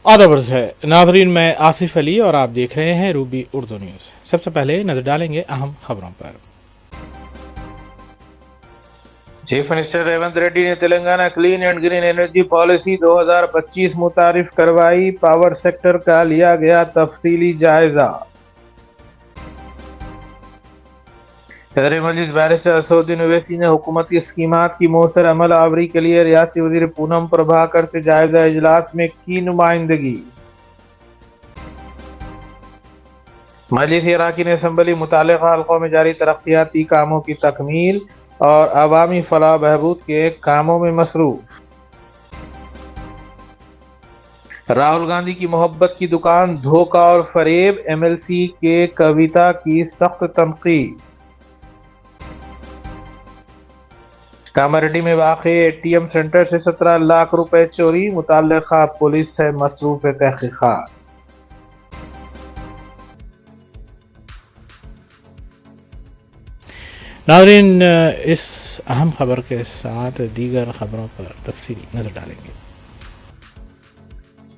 आदाब है नाजरीन, मैं आसिफ अली और आप देख रहे हैं रूबी उर्दू न्यूज़। सबसे पहले नजर डालेंगे अहम खबरों पर। चीफ मिनिस्टर रेवंत रेड्डी ने Telangana clean and green energy policy 2025 मुतारिफ करवाई। पावर सेक्टर का लिया गया तफसीली जायजा। सदर मजलिस बैरिस्टर असदुद्दीन ओवैसी ने हुकूमत की स्कीमात की मौसर अमल आवरी के लिए रियासती वजीर पूनम प्रभाकर से जायजा इजलास में की नुमाइंदगी। मजलिस अराकीन असम्बली मुतालिका हल्कों में जारी तरक्याती कामों की तकमील और अवामी फलाह बहबूद के कामों में मसरूफ। राहुल गांधी की मोहब्बत की दुकान धोखा और फरेब, एमएलसी के कविता की सख्त तनकीद। कामारेड्डी में वाक़े एटीएम सेंटर से 17 लाख रुपए चोरी, मुतल्लिका पुलिस है मसरूफ तहकीकात। नाजरीन, इस अहम खबर के साथ दीगर खबरों पर तफसीली नजर डालेंगे।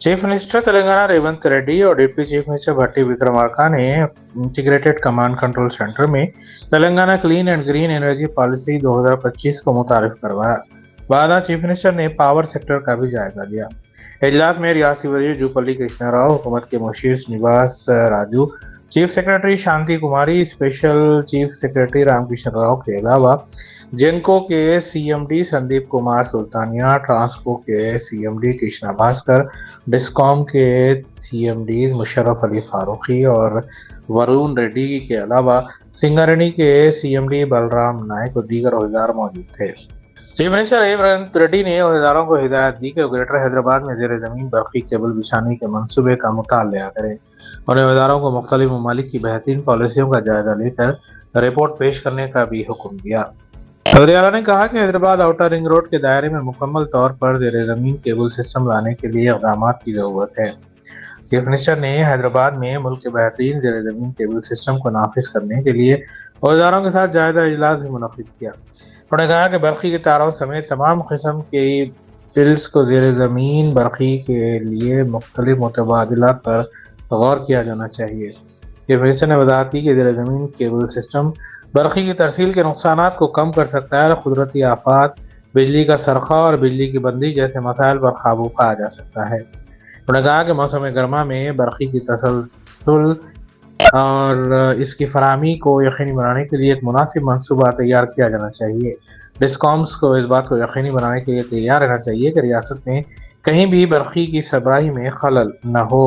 चीफ मिनिस्टर तेलंगाना रेवंत रेड्डी और डिप्टी चीफ मिनिस्टर भट्टी विक्रमार्का ने इंटीग्रेटेड कमांड कंट्रोल सेंटर में Telangana clean and green energy policy 2025 को मुतारिफ करवाया। बाद चीफ मिनिस्टर ने पावर सेक्टर का भी जायजा लिया। इजलास में रियासी वजीर जूपल्ली कृष्णा राव, हुकूमत के मुशीर Niwas Raju, chief secretary Shanti Kumari, special chief secretary Ramakrishna Rao के अलावा जेनको के सीएमडी संदीप कुमार सुल्तानिया, ट्रांसको के सीएमडी कृष्णा भास्कर, डिस्कॉम के सीएमडी मुशर्रफ अली फारूकी और वरुण रेड्डी के अलावा सिंगारेड्डी के सीएमडी बलराम नायक और दीगर अहदेदार मौजूद थे। चीफ मिनिस्टर रेवंत रेड्डी ने अहदेदारों को हिदायत दी कि ग्रेटर हैदराबाद में जेर जमीन बर्फी केबल बिछाने के मंसूबे का मुताला करें और अहदेदारों को मुख्तलिफ ममालिक की बेहतरीन पॉलिसियों का जायजा लेकर रिपोर्ट पेश करने का भी हुक्म दिया। सदर ने कहा कि हैदराबाद आउटर रिंग रोड के दायरे में मुकम्मल तौर पर जेर जमीन केबल सिस्टम लाने के लिए इक़दाम की ज़रूरत है। चीफ मिनिस्टर ने हैदराबाद में मुल्क के बेहतरीन जेर जमीन केबल सिस्टम को नाफिज करने के लिए औजारों के साथ जायजा इजलास भी मुनक़िद किया। उन्होंने कहा कि बरक़ी के तारों समेत तमाम किस्म के बिल्स को जेर ज़मीन बरक़ी के लिए मुख्तलिफ मुतबादिलात पर गौर किया जाना चाहिए। चीफ मिनिस्टर ने वज़ाहत की कि जेर ज़मीन केबल सिस्टम बरक़ी की तरसील के नुकसानात को कम कर सकता है और कुदरती आफात, बिजली का सरखा और बिजली की बंदी जैसे मसाइल पर काबू पाया जा सकता है। उन्होंने कहा कि मौसम गर्मा में बरक़ी की तसलसल और इसकी फराहमी को यकीनी बनाने के लिए एक मुनासिब मनसूबा तैयार किया जाना चाहिए। डिस्कॉम्स को इस बात को यकीनी बनाने के लिए तैयार रहना चाहिए कि रियासत में कहीं भी बरक़ी की सरबराही में खलल न हो।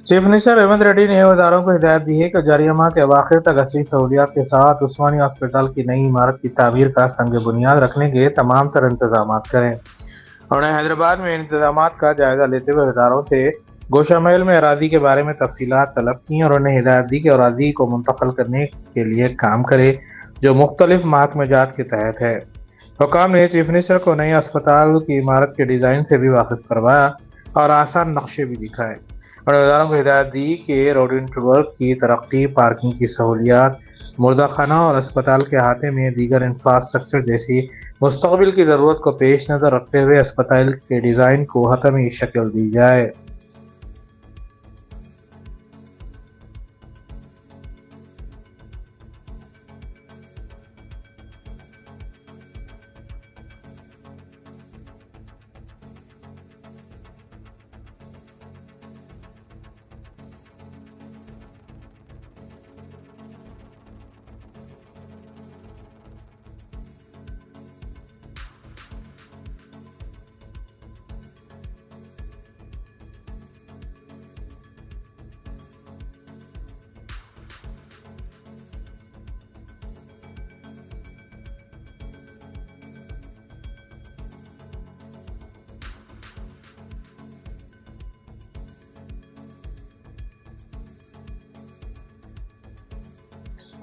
चीफ मिनिस्टर रेवंत रेड्डी ने वज़ारों को हिदायत दी है कि जारिया माह के अवाखिर तक असली सहूलियात के साथ उस्मानी हॉस्पिटल की नई इमारत की तामीर का संग बुनियाद रखने के तमाम तर इंतजाम करें। उन्होंने हैदराबाद में इंतजाम का जायजा लेते हुए वज़ारों से गोशा महल में अराजी के बारे में तफसीलात तलब की और उन्हें हिदायत दी कि अराजी को मुंतकिल करने के लिए काम करे जो मुख्तलिफ महकमेजात के तहत है। हुकाम ने चीफ मिनिस्टर को नए अस्पताल की इमारत के डिज़ाइन से भी वाकिफ करवाया और आसान नक्शे भी दिखाए। और वज़ारों को हिदायत दी कि रोड नेटवर्क की तरक्की, पार्किंग की सहूलियात, मुर्दा खाना और अस्पताल के अहाते में दीगर इंफ्रास्ट्रक्चर जैसी मुस्तक़बिल की ज़रूरत को पेश नज़र रखते हुए अस्पताल के डिज़ाइन को हतमी शक्ल दी जाए।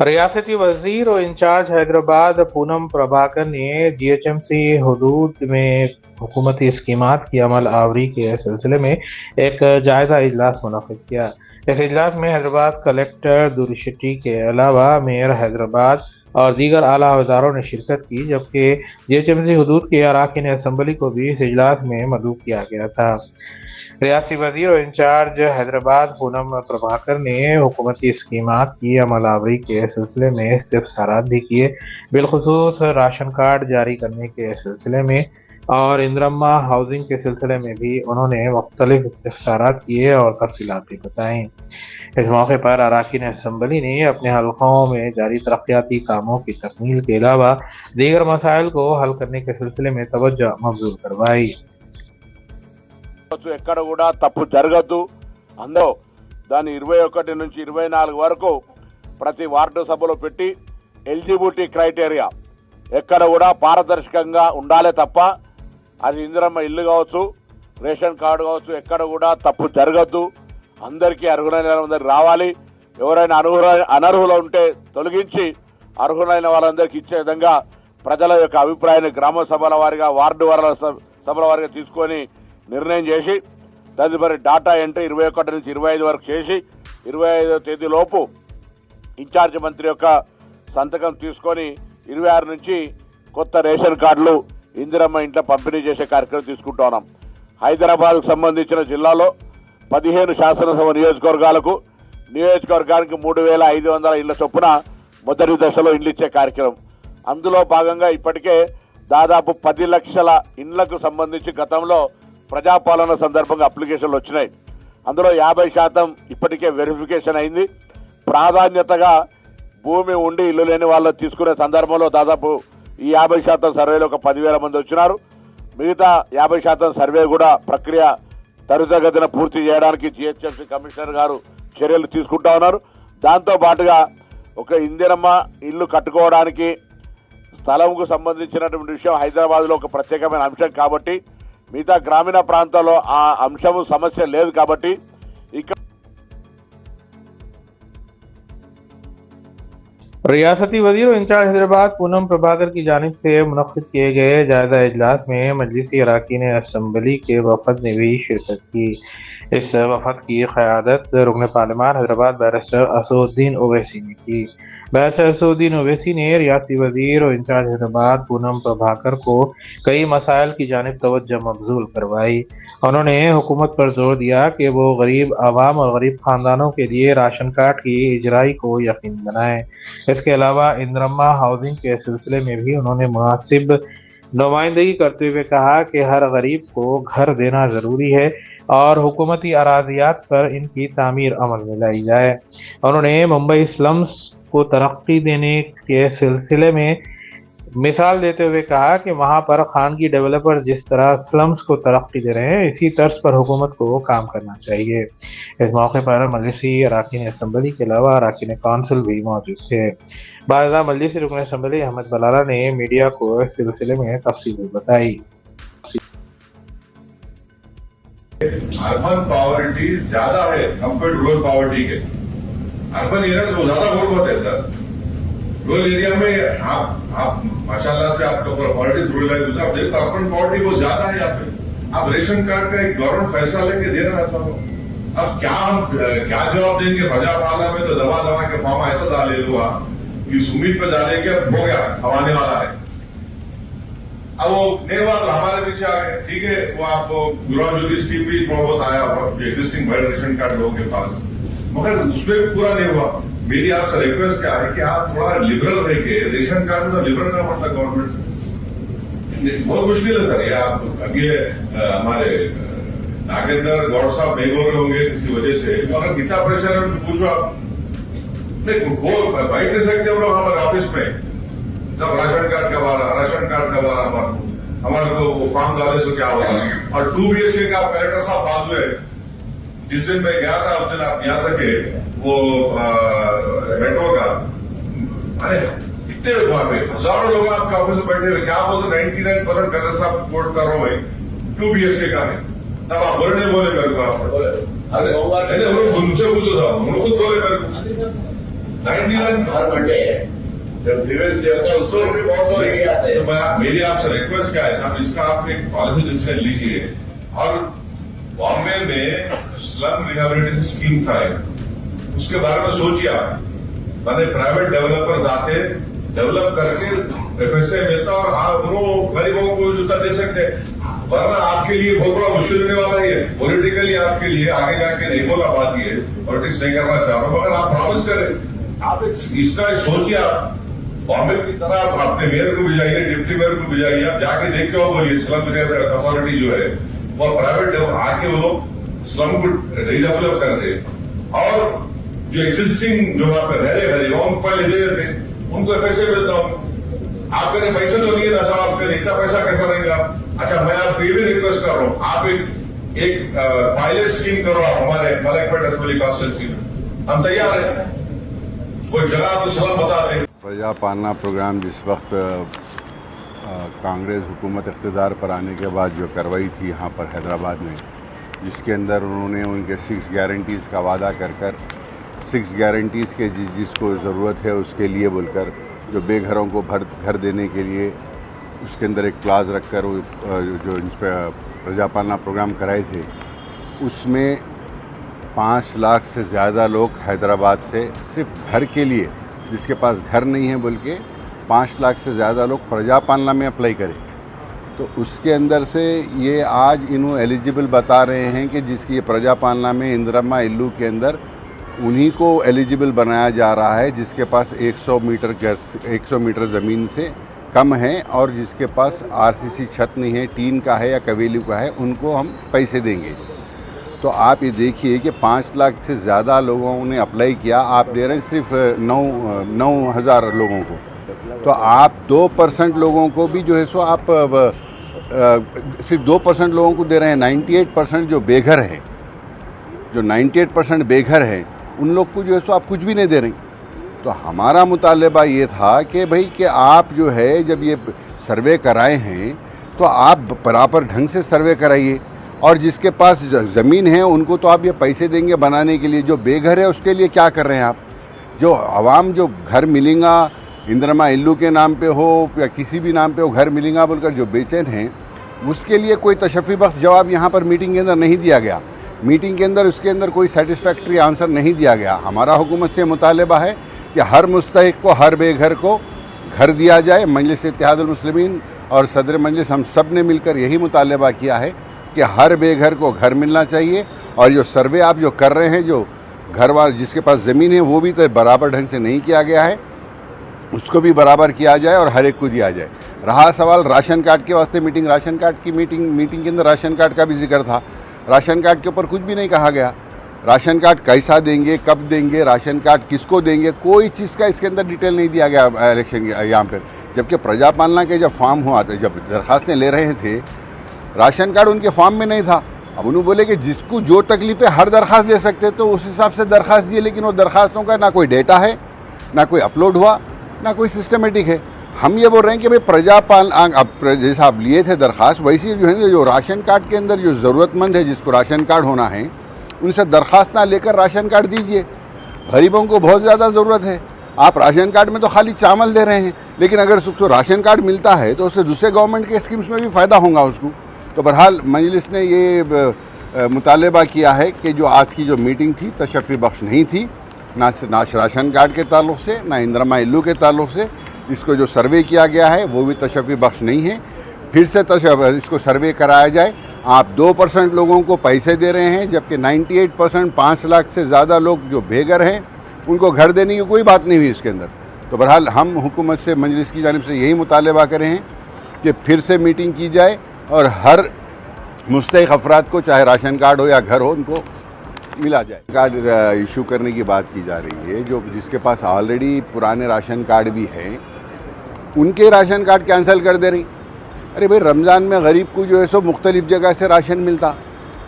रियासती वजीर और इंचार्ज हैदराबाद पूनम प्रभाकर ने जीएचएमसी हदूद में हुकूमती स्कीमात की अमल आवरी के सिलसिले में एक जायजा इजलास मुनक़िद किया। इस इजलास में हैदराबाद कलेक्टर दुरुशेट्टी के अलावा मेयर हैदराबाद और दीगर आला अहदेदारों ने शिरकत की, जबकि जीएचएमसी हदूद के अरकान असम्बली को भी इस इजलास में मदऊ किया गया था। रियासती वजीर और इंचार्ज हैदराबाद पूनम प्रभाकर ने हुकूमती स्कीमात की अमलावरी के सिलसिले में इस्तिफसारात भी किए, बिलखुसूस राशन कार्ड जारी करने के सिलसिले में और इंदिरम्मा हाउसिंग के सिलसिले में भी उन्होंने मुख्तलिफ इस्तिफसारात किए और तफसीलात भी बताईं। इस मौके पर अरकान असम्बली ने अपने हल्कों में जारी तरक्याती कामों की तकमील के अलावा दीगर मसाइल को हल करने के सिलसिले में तवज्जो मबजूल करवाई। ఎక్కడ కూడా తప్పు జరగద్దు, అందరూ దాన్ని 21 నుంచి 24 వరకు ప్రతి వార్డు సభలో పెట్టి ఎలిజిబిలిటీ క్రైటీరియా ఎక్కడ కూడా పారదర్శకంగా ఉండాలి తప్ప అది ఇందిరమ్మ ఇల్లు కావచ్చు, రేషన్ కార్డు కావచ్చు, ఎక్కడ కూడా తప్పు జరగద్దు. అందరికీ అర్హులైన వాళ్ళందరికీ రావాలి. ఎవరైనా అనర్హులు ఉంటే తొలగించి అర్హులైన వాళ్ళందరికీ ఇచ్చే విధంగా ప్రజల యొక్క అభిప్రాయాన్ని గ్రామ సభల వారిగా వార్డు సభల వారిగా తీసుకొని నిర్ణయం చేసి తదుపరి డాటా ఎంట్రీ 21 నుంచి 25 వరకు చేసి 25వ తేదీలోపు ఇన్ఛార్జ్ మంత్రి యొక్క సంతకం తీసుకొని 26 నుంచి కొత్త రేషన్ కార్డులు ఇందిరమ్మ ఇంట్లో పంపిణీ చేసే కార్యక్రమం తీసుకుంటా ఉన్నాం. హైదరాబాద్కు సంబంధించిన జిల్లాలో 15 శాసనసభ నియోజకవర్గానికి 3500 ఇళ్ల చొప్పున మొదటి దశలో ఇళ్లు ఇచ్చే కార్యక్రమం. అందులో భాగంగా ఇప్పటికే దాదాపు 10 లక్షల ఇండ్లకు సంబంధించి గతంలో ప్రజాపాలన సందర్భంగా అప్లికేషన్లు వచ్చినాయి. అందులో 50% ఇప్పటికే వెరిఫికేషన్ అయింది. ప్రాధాన్యతగా భూమి ఉండి ఇల్లు లేని వాళ్ళు తీసుకునే సందర్భంలో దాదాపు ఈ 50% సర్వేలో ఒక 10,000 మంది వచ్చినారు. మిగతా 50% సర్వే కూడా ప్రక్రియ త్వరితగతిన పూర్తి చేయడానికి జిహెచ్ఎంసీ కమిషనర్ గారు చర్యలు తీసుకుంటా ఉన్నారు. దాంతో పాటుగా ఒక ఇందిరమ్మ ఇల్లు కట్టుకోవడానికి స్థలంకు సంబంధించినటువంటి విషయం హైదరాబాద్లో ఒక ప్రత్యేకమైన అంశం కాబట్టి మిగతా గ్రామీణ ప్రాంతాల్లో ఆ అంశము సమస్య లేదు కాబట్టి ఇక్కడ रियासती वजीर और इंचार्ज हैदराबाद पूनम प्रभाकर की जानिब से मुनक़्क़िद किए गए जायजा इजलास में मजलिसी अरकान असम्बली के वफद ने भी शिरकत की। इस वफद की क़यादत रुकन पार्लिमान हैदराबाद बैरिस्टर असदुद्दीन ओवैसी ने की। बैरिस्टर असदुद्दीन ओवैसी ने रियासती वजीर और इंचार्ज हैदराबाद पूनम प्रभाकर को कई मसाइल की जानिब तवज्जो मबजूल करवाई। उन्होंने हुकूमत पर जोर दिया कि वो गरीब आवाम और गरीब ख़ानदानों के लिए राशन कार्ड की इजराई को यकीन बनाएं। इसके अलावा इंदिरम्मा हाउसिंग के सिलसिले में भी उन्होंने मुनासिब नुमाइंदगी करते हुए कहा कि हर गरीब को घर देना ज़रूरी है और हुकूमती अराजियात पर इनकी तामीर अमल में लाई जाए। उन्होंने मुंबई स्लम्स को तरक्की देने के सिलसिले में मिसाल देते हुए कहा कि वहाँ पर खानगी डेवलपर जिस तरह स्लम्स को तरक्की दे रहे हैं, इसी तर्ज पर हुकूमत को काम करना चाहिए। इस मौके पर मजलिसी अरकान असम्बली के अलावा अरकान कौंसिल भी मौजूद थे। बाज़ा मजलिसी रुकन असम्बली अहमद बलाला ने मीडिया को इस सिलसिले में तफसील बताई। अर्बन पॉवर्टी ज्यादा है कंपेयर टू रूरल पॉवर्टी के। अर्बन एरिया से ज्यादा बहुत है सर। रूरल एरिया में आप माशाल्लाह से आपका पॉलिटिक्स रूरल है, आप देखो अर्बन पॉवर्टी बहुत ज्यादा है यहाँ पे। आप रेशन कार्ड का एक गवर्नमेंट फैसला लेके दे रहा है सबको। अब क्या जवाब देंगे? प्रजा पाला में तो दवा के फॉर्म ऐसा डाले हुआ इस उम्मीद पे डाले कि अब हो गया, अब आने वाला है। अब वो नहीं हुआ तो हमारे पीछे आ गए। ठीक है, वो आपको ग्राम स्कीम भी थोड़ा बहुत आया एग्जिस्टिंग वाइड रेशन कार्ड लोगों के पास, मगर उसमें पूरा नहीं हुआ। मेरी आपसे रिक्वेस्ट क्या है कि आप थोड़ा लिबरल रह के रेशन कार्ड में तो लिबरल करना पड़ता गवर्नमेंट से। बहुत मुश्किल है सर ये। आप अभी हमारे नागेंद्र गौड़ साहब नहीं बोल रहे होंगे किसी वजह से, अगर कितना प्रेशर है पूछो आप। नहीं वो बैठ नहीं सकते हम लोग हमारे ऑफिस में। जब राशन कार्ड कब आ रहा, राशन कार्ड कब आ रहा, हमारे को वो फॉर्म डाले से क्या होगा। और 2 BHK का कलेक्टर साहब बाजू है। जिस दिन मैं गया था उस दिन आप जा सके वो मेट्रो का, अरे इतने वहां पे हजारों लोग आपके ऑफिस में बैठे हुए, क्या बोलते 99% कलेक्टर साहब कोट कर रहा हूँ भाई 2 BHK का है। तब आप बोले नहीं बोले मेरे को, आप मुझसे पूछो था, खुद बोले मेरे को 91 हर मंडे है, जब प्रीवियस डे होता है उसमें भी बहुत लोग लेके आते हैं। तो मेरी आपसे रिक्वेस्ट क्या है साहब, इसका आप एक पॉलिसी डिसीजन लीजिए और बॉम्बे में स्लम रिहेबिलिटेशन स्कीम था एक, उसके बारे में सोचिए आप। मैंने प्राइवेट डेवलपर्स आते, डेवलप करके पैसे मिलता और आप दोनों गरीबों को जूता दे सकते, वरना आपके लिए बहुत बड़ा मुश्किल होने वाला है। पॉलिटिकली आपके लिए आगे जाके नहीं बोला बात, ये पॉलिटिक्स नहीं करना चाह रहा हूं, मगर आप प्रॉमिस करें, आप इसका सोचिए। आप बॉम्बे की तरह आप अपने मेयर को भी जाइए, डिप्टी मेयर को भी जाइए, आप जाके देख के बोलिए स्लम अथॉरिटी जो है वो प्राइवेट आके वो लोग स्लम को रिडेवलप कर दे, और जो एग्जिस्टिंग जो वहां पे रह रहे गरीब उनको पहले दे देते, उनको पैसे मिलता हूं। आपके लिए पैसे तो नहीं है ना साहब, आपके लिए इतना पैसा कैसा रहेगा? अच्छा, मैं आपको ये भी रिक्वेस्ट कर रहा हूं, आप एक पायलट स्कीम करो आप हमारे मलकपेट असेंबली कॉन्स्टिट्यूंसी में, हम तैयार हैं, कोई जगह तो सलाम बता दें। प्रजा पालना प्रोग्राम जिस वक्त कांग्रेस हुकूमत इक़्तिदार पर आने के बाद जो करवाई थी यहाँ पर हैदराबाद में, जिसके अंदर उन्होंने उनके 6 गारंटीज़ का वादा कर 6 गारंटीज़ के जिसको ज़रूरत है उसके लिए बोलकर जो बेघरों को घर देने के लिए उसके अंदर एक क्लाज रखकर जो इन पर प्रजा पालना प्रोग्राम कराए थे, उसमें 5 लाख से ज़्यादा लोग हैदराबाद से सिर्फ घर के लिए, जिसके पास घर नहीं है बोल के 5 लाख से ज़्यादा लोग प्रजा पालना में अप्लाई करें। तो उसके अंदर से ये आज इन्हों एलिजिबल बता रहे हैं कि जिसकी ये प्रजा पालना में इंदिरम्मा इल्लू के अंदर उन्हीं को एलिजिबल बनाया जा रहा है जिसके पास 100 मीटर ज़मीन से कम है और जिसके पास आरसीसी छत नहीं है, टीन का है या कवेली का है, उनको हम पैसे देंगे। तो आप ये देखिए कि 5 लाख से ज़्यादा लोगों ने अप्लाई किया, आप दे रहे हैं सिर्फ 9,000 लोगों को। तो आप 2% लोगों को भी जो है सो आप सिर्फ 2% लोगों को दे रहे हैं। 98% जो बेघर हैं, जो 98% बेघर हैं, उन लोग को जो है सो आप कुछ भी नहीं दे रहे। तो हमारा मुतालबा ये था कि भाई कि आप जो है जब ये सर्वे कराए हैं तो आप बराबर ढंग से सर्वे कराइए, और जिसके पास ज़मीन है उनको तो आप ये पैसे देंगे बनाने के लिए। जो बेघर है उसके लिए क्या कर रहे हैं आप? जो आवाम जो घर मिलेगा इंदिरम्मा इल्लू के नाम पे हो या किसी भी नाम पे हो घर मिलेगा बोलकर जो बेचैन हैं, उसके लिए कोई तशफ़ी बख्श जवाब यहाँ पर मीटिंग के अंदर नहीं दिया गया। मीटिंग के अंदर उसके अंदर कोई सेटिस्फैक्ट्री आंसर नहीं दिया गया। हमारा हुकूमत से मुतालबा है कि हर मुस्तहिक को, हर बेघर को घर दिया जाए। मजलिस इत्तेहादुल मुस्लिमीन और सदर मजलिस हम सब ने मिलकर यही मुतालबा किया है कि हर बेघर को घर मिलना चाहिए। और जो सर्वे आप जो कर रहे हैं, जो घर वाले जिसके पास ज़मीन है वो भी तो बराबर ढंग से नहीं किया गया है, उसको भी बराबर किया जाए और हर एक को दिया जाए। रहा सवाल राशन कार्ड के वास्ते मीटिंग, राशन कार्ड की मीटिंग के अंदर राशन कार्ड का भी जिक्र था। राशन कार्ड के ऊपर कुछ भी नहीं कहा गया। राशन कार्ड कैसा देंगे, कब देंगे, राशन कार्ड किसको देंगे, कोई चीज़ का इसके अंदर डिटेल नहीं दिया गया इलेक्शन यहाँ पर। जबकि प्रजा पालना के जब फॉर्म हुआ था, जब दरख्वास्तें ले रहे थे, राशन कार्ड उनके फॉर्म में नहीं था। अब उन्होंने बोले कि जिसको जो तकलीफ है हर दरख्वास्त दे सकते, तो उस हिसाब से दरख्वास्त दिए, लेकिन वो दरख्वास्तों का ना कोई डेटा है, ना कोई अपलोड हुआ, ना कोई सिस्टमेटिक है। हम ये बोल रहे हैं कि भाई प्रजा पालना, अब जैसा आप लिए थे दरख्वास्त, वैसे जो है ना, जो राशन कार्ड के अंदर जो ज़रूरतमंद है जिसको राशन कार्ड होना है, उनसे दरख्वास्त ना लेकर राशन कार्ड दीजिए। गरीबों को बहुत ज़्यादा ज़रूरत है। आप राशन कार्ड में तो खाली चावल दे रहे हैं, लेकिन अगर उसको राशन कार्ड मिलता है तो उससे दूसरे गवर्नमेंट के स्कीम्स में भी फ़ायदा होगा उसको। तो बहरहाल मजलिस ने ये मुतालबा किया है कि जो आज की जो मीटिंग थी तशफ़ी बख्श नहीं थी, ना राशन कार्ड के ताल्लुक़ से, ना इंदिरम्मा इल्लू के ताल्लुक़ से। इसको जो सर्वे किया गया है वो भी तशफ़ी बख्श नहीं है। फिर से इसको सर्वे कराया जाए। आप 2% लोगों को पैसे दे रहे हैं, जबकि 98% 5 लाख से ज़्यादा लोग जो बेघर हैं उनको घर देने की कोई बात नहीं हुई इसके अंदर। तो बहरहाल हम हुकूमत से, मजलिस की जानिब से यही मुतालबा करें हैं कि फिर से मीटिंग की जाए और हर मुस्तहिक अफराद को, चाहे राशन कार्ड हो या घर हो, उनको मिला जाए। कार्ड इशू करने की बात की जा रही है। जो जिसके पास ऑलरेडी पुराने राशन कार्ड भी हैं, उनके राशन कार्ड कैंसिल कर दे रही। अरे भाई, रमज़ान में गरीब को जो है सो मुख्तलिफ जगह से राशन मिलता,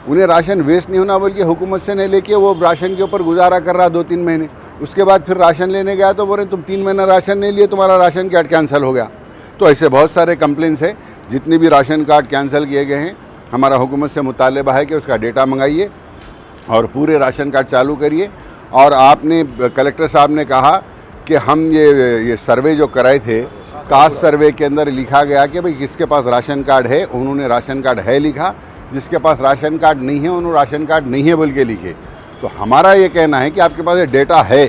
उन्हें राशन वेस्ट नहीं होना बोल के हुकूमत से नहीं लेके वो राशन के ऊपर गुजारा कर रहा 2-3 महीने। उसके बाद फिर राशन लेने गया तो बोल रहे तुम 3 महीना राशन नहीं लिए, तुम्हारा राशन कार्ड कैंसिल हो गया। तो ऐसे बहुत सारे कंप्लेंट्स हैं। जितने भी राशन कार्ड कैंसिल किए गए हैं, हमारा हुकूमत से मुतालबा है कि उसका डेटा मंगाइए और पूरे राशन कार्ड चालू करिए और आपने कलेक्टर साहब ने कहा कि हम ये सर्वे जो कराए थे, कास्ट सर्वे के अंदर लिखा गया कि भाई किसके पास राशन कार्ड है, उन्होंने राशन कार्ड है लिखा, जिसके पास राशन कार्ड नहीं है उन्होंने राशन कार्ड नहीं है बोल के लिखे। तो हमारा ये कहना है कि आपके पास ये डेटा है,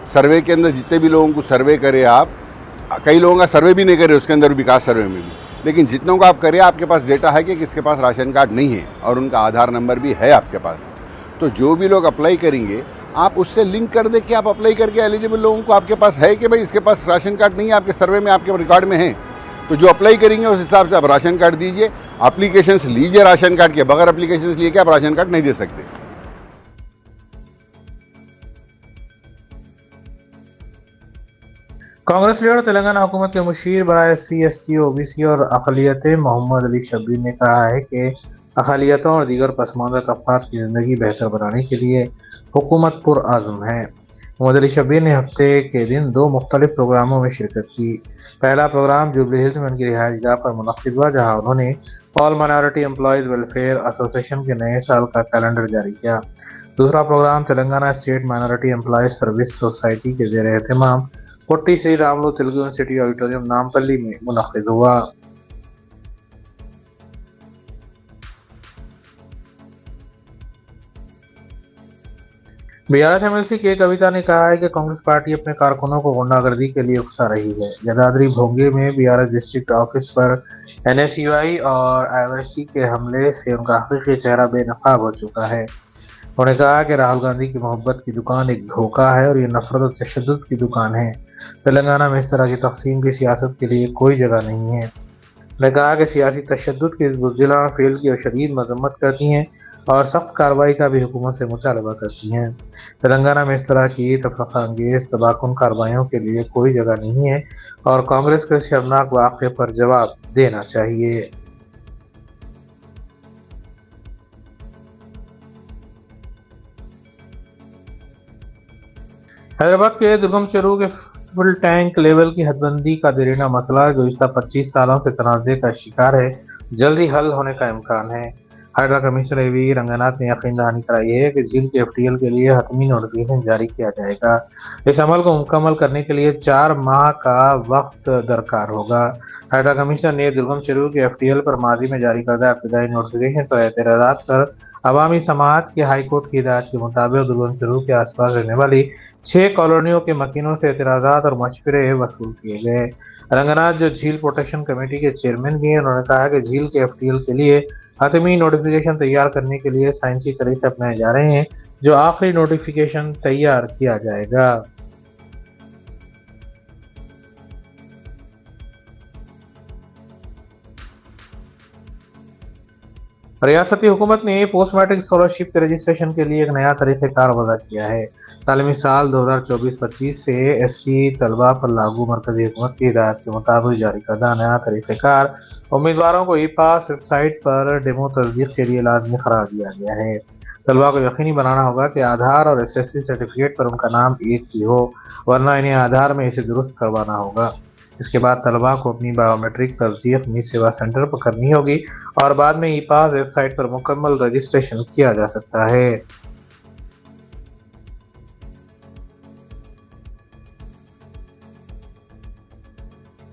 सर्वे के अंदर जितने भी लोगों को सर्वे करे आप, कई लोगों का सर्वे भी नहीं करे उसके अंदर विकास सर्वे में भी, लेकिन जितनों को आप करिए आपके पास डेटा है कि किसके पास राशन कार्ड नहीं है और उनका आधार नंबर भी है आपके पास। तो जो भी लोग अप्लाई करेंगे आप उससे लिंक कर दे कि आप अप्लाई करके एलिजिबल लोगों को आपके पास है कि भाई इसके पास राशन कार्ड नहीं है, आपके सर्वे में आपके रिकॉर्ड में है, तो जो अप्लाई करेंगे उस हिसाब से आप राशन कार्ड दीजिए, एप्लीकेशंस लीजिए राशन कार्ड के, बगैर एप्लीकेशंस लिए के आप राशन कार्ड नहीं दे सकते। कांग्रेस लीडर तेलंगाना हुकूमत के मुशीर बराए SC, ST, OBC और अक़लियतें मोहम्मद अली शब्बीर ने कहा है कि अक़लियतों और दीगर पसमानदा तबक़ात की ज़िंदगी बेहतर बनाने के लिए हुकूमत पुरअज़्म है। मोहम्मद अली शब्बीर ने हफ्ते के दिन 2 मुख्तलिफ प्रोग्रामों में शिरकत की। पहला प्रोग्राम जुबली हिल्स में उनकी रिहाइशगाह पर मुनक़्क़िद हुआ, जहाँ उन्होंने all minority employees welfare association के नए साल का कैलेंडर जारी किया। दूसरा programme Telangana state minority employees service society के ज़ेर एहतमाम पोट्टी श्री रामुलु तेलुगु यूनिवर्सिटी ऑडिटोरियम नामपल्ली में मुनक़्क़िद हुआ। BRS MLC के कविता ने कहा है कि कांग्रेस पार्टी अपने कारकुनों को गुंडागर्दी के लिए उकसा रही है। जगाधरी भोंगे में BRS डिस्ट्रिक्ट ऑफिस पर NSUI और IRC के हमले से उनका हकीकी चेहरा बेनकाब हो चुका है। उन्होंने कहा कि राहुल गांधी की मोहब्बत की दुकान एक धोखा है और ये नफरत और तशद्दुद की दुकान है। तेलंगाना में इस तरह की तक़सीम की सियासत के लिए कोई जगह नहीं है। उन्होंने कहा कि सियासी तशद्दुद की इस बुज़दिलाना फेल की और शदीद मजम्मत करती हैं और सख्त कार्रवाई का भी हुकूमत से मुतालबा करती हैं। तेलंगाना में इस तरह की तफरक़ा अंगेज़ तबाहकुन कार्रवाइयों के लिए कोई जगह नहीं है और कांग्रेस को इस शर्मनाक वाक़े पर जवाब देना चाहिए। हैदराबाद के दुर्गम चरू के फुल टैंक लेवल की हदबंदी का देरीना मसला गुज़िश्ता 25 सालों से तनाज़े का शिकार है, जल्दी हल होने का इम्कान है। हाइड्रा कमिश्नर AV रंगनाथ ने यकीन दहानी कराई है कि झील के FTL के लिए हतमी नोटिफिकेशन जारी किया जाएगा। इस अमल को मुकम्मल करने के लिए 4 माह का वक्त दरकार होगा। हाइड्रा कमिश्नर ने दुर्गम चरू के FTL पर माजी में जारी करदा इब्तदाई नोटिफिकेशन पर एतराज़ात कर अवामी समाअत की हाई कोर्ट की हिदायत के मुताबिक दुर्गम चरू के आसपास रहने वाली 6 कॉलोनियों के मकीनों से एतराज़ात और मशवरे वसूल किए गए। रंगनाथ जो झील प्रोटेक्शन कमेटी के चेयरमैन भी हैं, उन्होंने कहा कि झील के FTL के लिए हतमी नोटिफिकेशन तैयार करने के लिए साइंसी तरीके अपनाए जा रहे हैं, जो आखिरी नोटिफिकेशन तैयार किया जाएगा। रियासती हुकूमत ने पोस्ट मैट्रिक स्कॉलरशिप के रजिस्ट्रेशन के लिए एक नया तरीक़ेकार वज़ा किया है। तालीमी साल 2024-25 से SC तलबा पर लागू मरकज़ी हुकूमत की हिदायत के मुताबिक जारी करदा नया तरीक़ेकार उम्मीदवारों को ई-पास वेबसाइट पर डेमो तस्दीक के लिए लाजमी करार दिया गया है। तलबा को यकीनी बनाना होगा कि आधार और SSC सर्टिफिकेट पर उनका नाम एक ही हो, वरना इन्हें आधार में इसे दुरुस्त करवाना होगा। इसके बाद तलबा को अपनी बायोमेट्रिक तस्दीक मी सेवा सेंटर पर करनी होगी और बाद में ई-पास वेबसाइट पर मुकम्मल रजिस्ट्रेशन किया जा सकता है।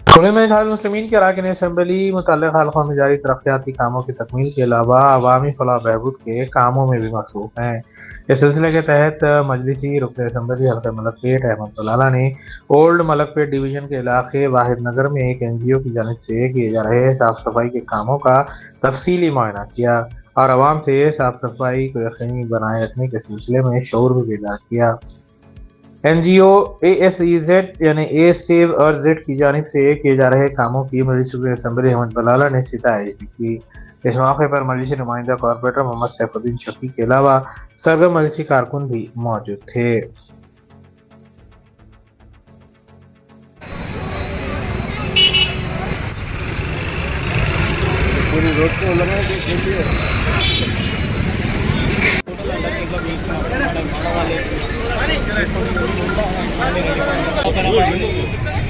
खुले इत्तेहाद मुस्लिमीन के अरकान असम्बली मुतल्लिक़ हलक़ों में जारी तरक्याती कामों की तकमील के अलावा अवामी फलाह बहबूद के कामों में भी मसरूफ़ हैं। इस सिलसिले के तहत मजलिसी रुकन असम्बली हल्का मलकपेट अहमद तलाला ने ओल्ड मलकपेट डिवीज़न के इलाके वाहिद नगर में एक NGO की जानिब से किए जा रहे साफ़ सफाई के कामों का तफसीली मुआयना किया और आवाम से साफ़ सफाई को यकीनी बनाए रखने के सिलसिले में शऊर भी बेदार किया। NGO ASEZ यानी ए सेव और जेड की जानिब से किए जा रहे कामों की मजलिसी असम्बली अहमद तलाला ने सितारिश की। इस मौके पर मजलिसी नुमाइंदा कॉर्पोरेटर मोहम्मद सैफुद्दीन शफी के अलावा सरगर्म मजलिसी कारकुन भी मौजूद थे। पूरी रोड को लगा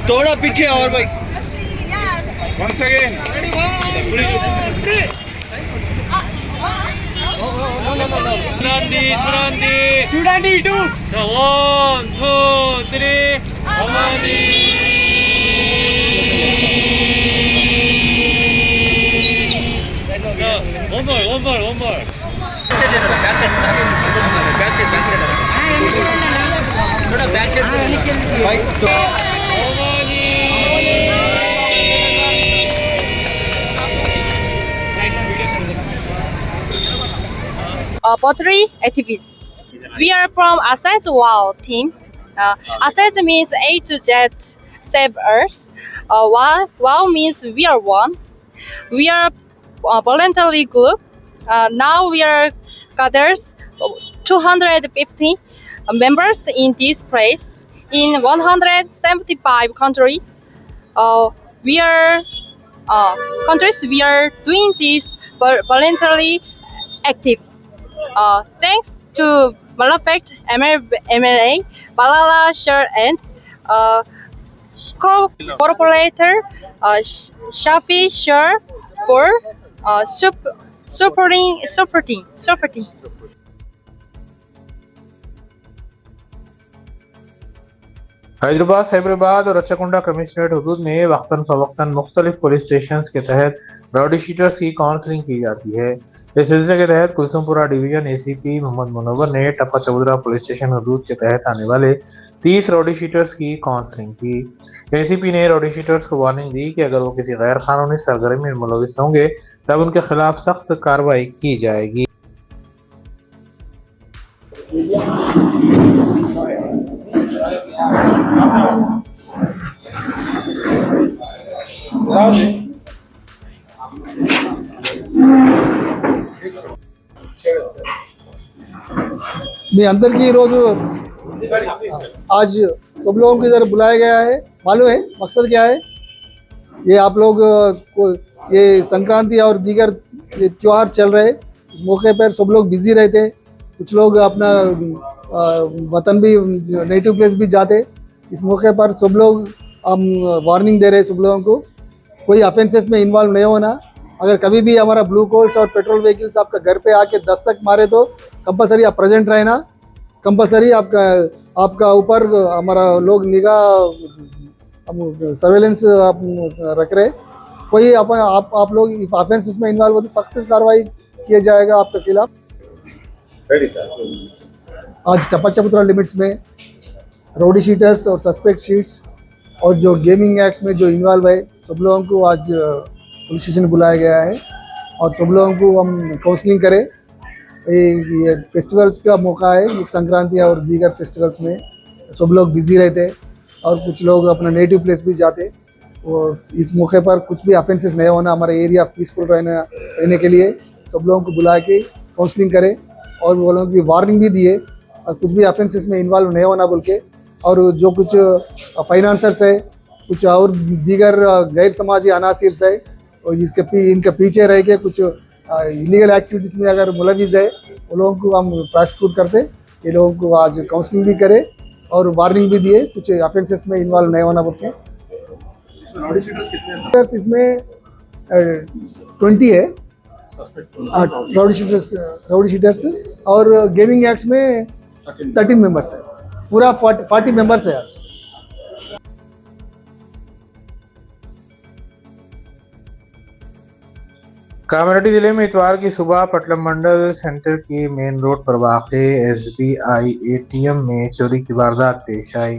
थोड़ा पीछे और भाई Once again. चुरांदी చూడండి ఇటు 1 2 3 అమని one more बैक साइड थोड़ा back side pottery activities. We are from Asset Wow team. Asset means A to Z save Earth. Wow means we are one. We are a voluntary group. Now we are gathered 250 members in this place in 175 countries. We are we are doing this voluntary activities. Thanks to Malafect MLA, Balala Share and co-operator Shafi Share for supporting. Hyderabad Cyberabad और Rachakonda commissionerate हदूद में वक्तन फवक्तन मुख्तलिफ police station के तहत rowdy sheeters की counselling की जाती है। इस सिलसिले के तहत कुलसुमपुरा डिवीजन एसीपी मोहम्मद मुनव्वर ने टप्पा चबूतरा पुलिस स्टेशन हदूद के तहत आने वाले 30 राउडी शीटर्स की काउंसलिंग की। एसीपी ने राउडी शीटर्स को वार्निंग दी कि अगर वो किसी गैर कानूनी सरगर्मी में मुलविस होंगे तब उनके खिलाफ सख्त कार्रवाई की जाएगी। మీ అందరికీ ఈరోజు आज सब लोगों को इधर बुलाया गया है। मालूम है मकसद क्या है? ये आप लोग को ये संक्रांति और दीगर ये त्यौहार चल रहे, इस मौके पर सब लोग बिजी रहते, कुछ लोग अपना वतन भी नेटिव प्लेस भी जाते। इस मौके पर सब लोग हम वार्निंग दे रहे सब लोगों को, कोई ऑफेंसेस में इन्वॉल्व नहीं होना। अगर कभी भी हमारा ब्लू कोल्स और पेट्रोल व्हीकल्स आपका घर पे आके दस्तक मारे तो कंपलसरी आप प्रेजेंट रहना, कंपलसरी आपका ऊपर हमारा लोग निगाह सर्वेलेंस आप रख रहे। कोई आप लोग ऑफेंसेस में इन्वॉल्व होते सख्त कार्रवाई किया जाएगा आपके खिलाफ। आज टप्पा चबूतरा लिमिट्स में राउडी शीटर्स और सस्पेक्ट शीट्स और जो गेमिंग एक्ट्स में जो इन्वॉल्व है सब लोगों को आज पुलिस स्टेशन बुलाया गया है और सब लोगों को हम काउंसलिंग करें। ये फेस्टिवल्स का मौका है, एक संक्रांति और दीगर फेस्टिवल्स में सब लोग बिजी रहते और कुछ लोग अपना नेटिव प्लेस भी जाते। वो इस मौके पर कुछ भी ऑफेंसेस नहीं होना, हमारा एरिया पीसफुल रहने के लिए सब लोगों को बुला के काउंसलिंग करें और वो लोगों की वार्निंग भी दिए और कुछ भी ऑफेंसेस में इन्वॉल्व नहीं होना बोल के। और जो कुछ फाइनेंसर्स है, कुछ और दीगर गैर समाजी अनासिर है और इनके पीछे रह के कुछ इलीगल एक्टिविटीज़ में अगर मुलविस है वो लोगों को हम प्रोसिक्यूट करते। ये लोगों को आज काउंसलिंग भी करे और वार्निंग भी दिए, कुछ ऑफेंसेस में इन्वॉल्व नहीं होना बोलते। इसमें 20 है राउडी शीटर्स और गेमिंग एक्ट्स में 13 मेंबर्स है, पूरा 40 मेंबर्स है आज। कामारेड्डी जिले में इतवार की सुबह पटलम मंडल सेंटर के मेन रोड पर वाक़े SBI ATM में चोरी की वारदात पेश आई।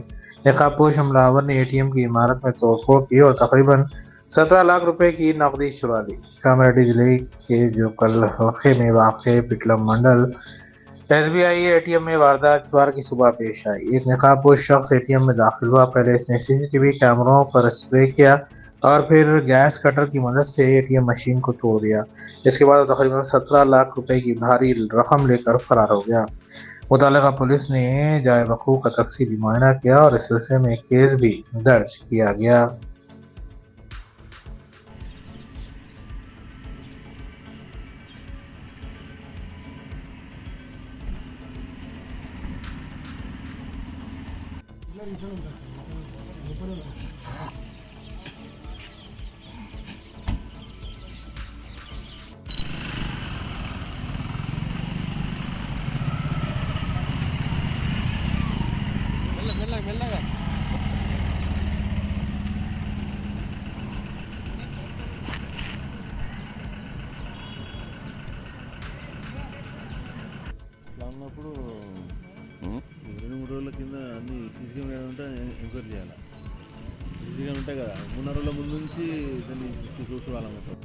नकाबपोश हमलावर ने ATM की इमारत में तोड़फोड़ की और तकरीबन 17 लाख रुपए की नकदी चुरा ली। कामारेड्डी जिले के जो कल हल्के में वाक़े पटलम मंडल SBI ATM में वारदात इतवार की सुबह पेश आई। एक नकाबपोश शख्स ATM में दाखिल हुआ। पहले इसने CCTV कैमरों पर स्प्रे किया और फिर गैस कटर की मदद से ATM मशीन को तोड़ दिया। इसके बाद तकरीबन 17 लाख रुपए की भारी रकम लेकर फरार हो गया। मुतल्लिका पुलिस ने जाए वक़ूअ का तफसीली मुआयना किया और इस सिलसिले में एक केस भी दर्ज किया गया। ఉన్నప్పుడు 2-3 రోజుల కింద అన్ని సీసీ కెమెరా ఉంటే ఎంక్వైరీ చేయాలి. సీసీ కెమెరా ఉంటాయి కదా, 3 రోజుల ముందు నుంచి దాన్ని చూసుకోవాలి మొత్తం.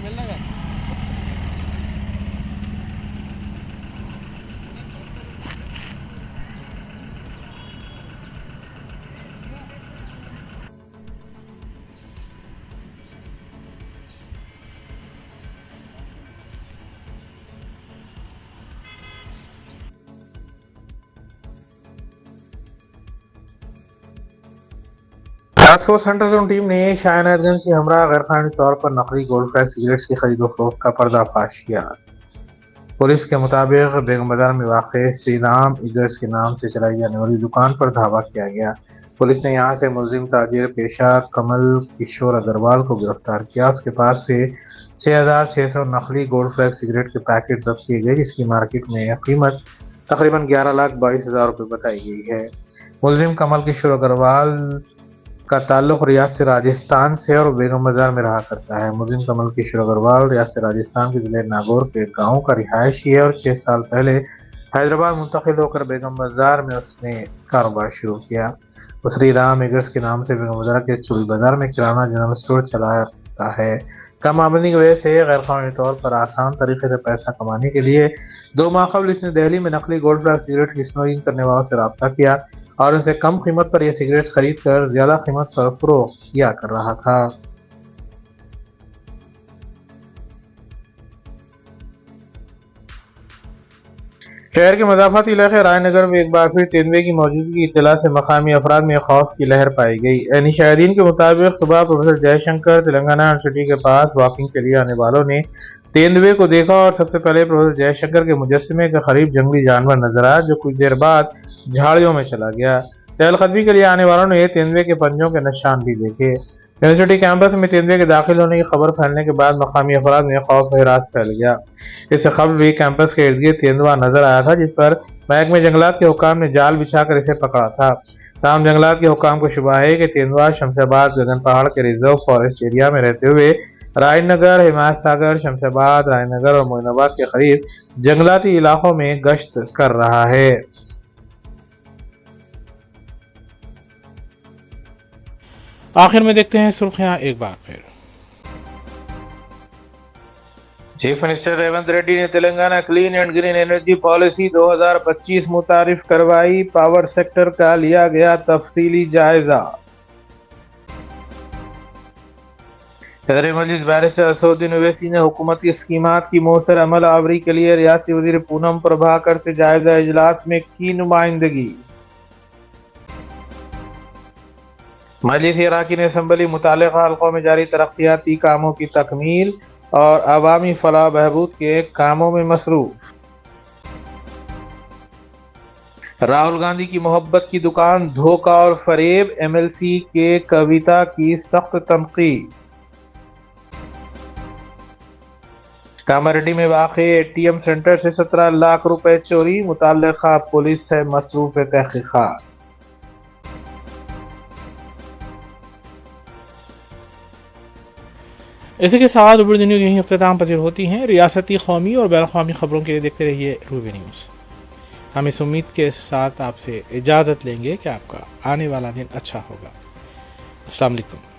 మెల్లగా task force centre zone team ने शाहनादगंज से हमरा गैरकानूनी तौर पर नकली गोल्ड फ्लैग सिगरेट्स की खरीदो फरोख्त का पर्दाफाश किया। पुलिस के मुताबिक बेगम बाजार में वाक़ श्री राम ईगर्स के नाम से चलाई जाने वाली दुकान पर धावा किया गया। पुलिस ने यहां से मुलजिम ताजिर पेशा कमल किशोर अग्रवाल को गिरफ्तार किया। उसके पास से 6,600 नकली गोल्ड फ्लैग सिगरेट के पैकेट जब्त किए गए, जिसकी मार्केट में कीमत तकरीबन 11,22,000 रुपये बताई गई है। मुलजिम कमल किशोर अग्रवाल का ताल्लुक रियासत राजस्थान से और बेगम बाजार में रहा करता है। मुलजिम कमल किशोर अग्रवाल रियासत राजस्थान के जिले नागौर के गांव का रिहायशी है और 6 साल पहले हैदराबाद मुंतकिल होकर बेगम बाजार में उसने कारोबार शुरू किया। वो श्री राम एगर्स के नाम से बेगम बाजार के चुल बाजार में किराना जनरल स्टोर चलाता है। कम आमदनी की वजह से गैरकानूनी तौर पर आसान तरीके से पैसा कमाने के लिए 2 माह कबल इसने दिल्ली में नकली गोल्ड फ्लैग सिगरेट की स्मगलिंग करने वालों से रब्ता किया और उनसे कम कीमत पर यह सिगरेट्स खरीद कर ज्यादा कीमत पर फरोख्त किया कर रहा था। शहर के मदाफाती इलाके रायनगर में एक बार फिर तेंदुए की मौजूदगी की इत्तला से मकामी अफराद में खौफ की लहर पाई गई। यानी शाहरीन के मुताबिक सुबह प्रोफेसर जयशंकर तेलंगाना यूनिवर्सिटी के पास वॉकिंग के लिए आने वालों ने तेंदुए को देखा और सबसे पहले प्रोफेसर जयशंकर के मुजस्समे के करीब जंगली जानवर नजर आया, जो कुछ देर बाद झाड़ियों में चला गया। चहलकदमी के लिए आने वालों ने तेंदुए के पंजों के निशान भी देखे। यूनिवर्सिटी कैंपस में तेंदुए के दाखिल होने की खबर फैलने के बाद मकामी अफराद में खौफ हिरास फैल गया। इससे कबल भी कैंपस के इर्द गिर्द तेंदुआ नजर आया था, जिस पर महकमे जंगलात के हुक्काम ने जाल बिछाकर इसे पकड़ा था। ताहम जंगलात के हुक्काम को शुबा है कि तेंदुआ शमशाबाद गगन पहाड़ के रिजर्व फॉरेस्ट एरिया में रहते हुए रायनगर, हिमायत सागर, शमशाबाद, रायनगर और मोइनाबाद के करीब जंगलाती इलाकों में गश्त कर रहा है। आखिर में देखते हैं सुर्खियां एक बार फिर। चीफ मिनिस्टर रेवंत रेड्डी ने Telangana clean and green energy policy 2025 मुतारिफ करवाई। पावर सेक्टर का लिया गया तफसीली जायजा। सदर मजलिस बैरिस्टर असदुद्दीन ओवैसी ने हुकूमत की स्कीमात की मौसर अमल आवरी के लिए रियासती वजीर पूनम प्रभाकर से जायजा इजलास में की नुमाइंदगी। मजलिस इराकीन असम्बली मुतालिका हल्कों में जारी तरक्याती कामों की तकमील और अवामी फलाह बहबूद के कामों में मसरूफ। राहुल गांधी की मोहब्बत की दुकान धोखा और फरेब, MLC के कविता की सख्त तनकीद। कामारेड्डी में वाक़े ATM सेंटर से 17 लाख रुपए चोरी, मुताल्लिका पुलिस है मसरूफ तहकीकात। इसी के साथ उर्दू न्यूज़ यहीं अख्ताम पसीर होती हैं। रियासती, कौमी और बैन अवी खबरों के लिए देखते रहिए रूबी न्यूज़। हम इस उम्मीद के साथ आपसे इजाज़त लेंगे कि आपका आने वाला दिन अच्छा होगा। अस्सलाम वालेकुम।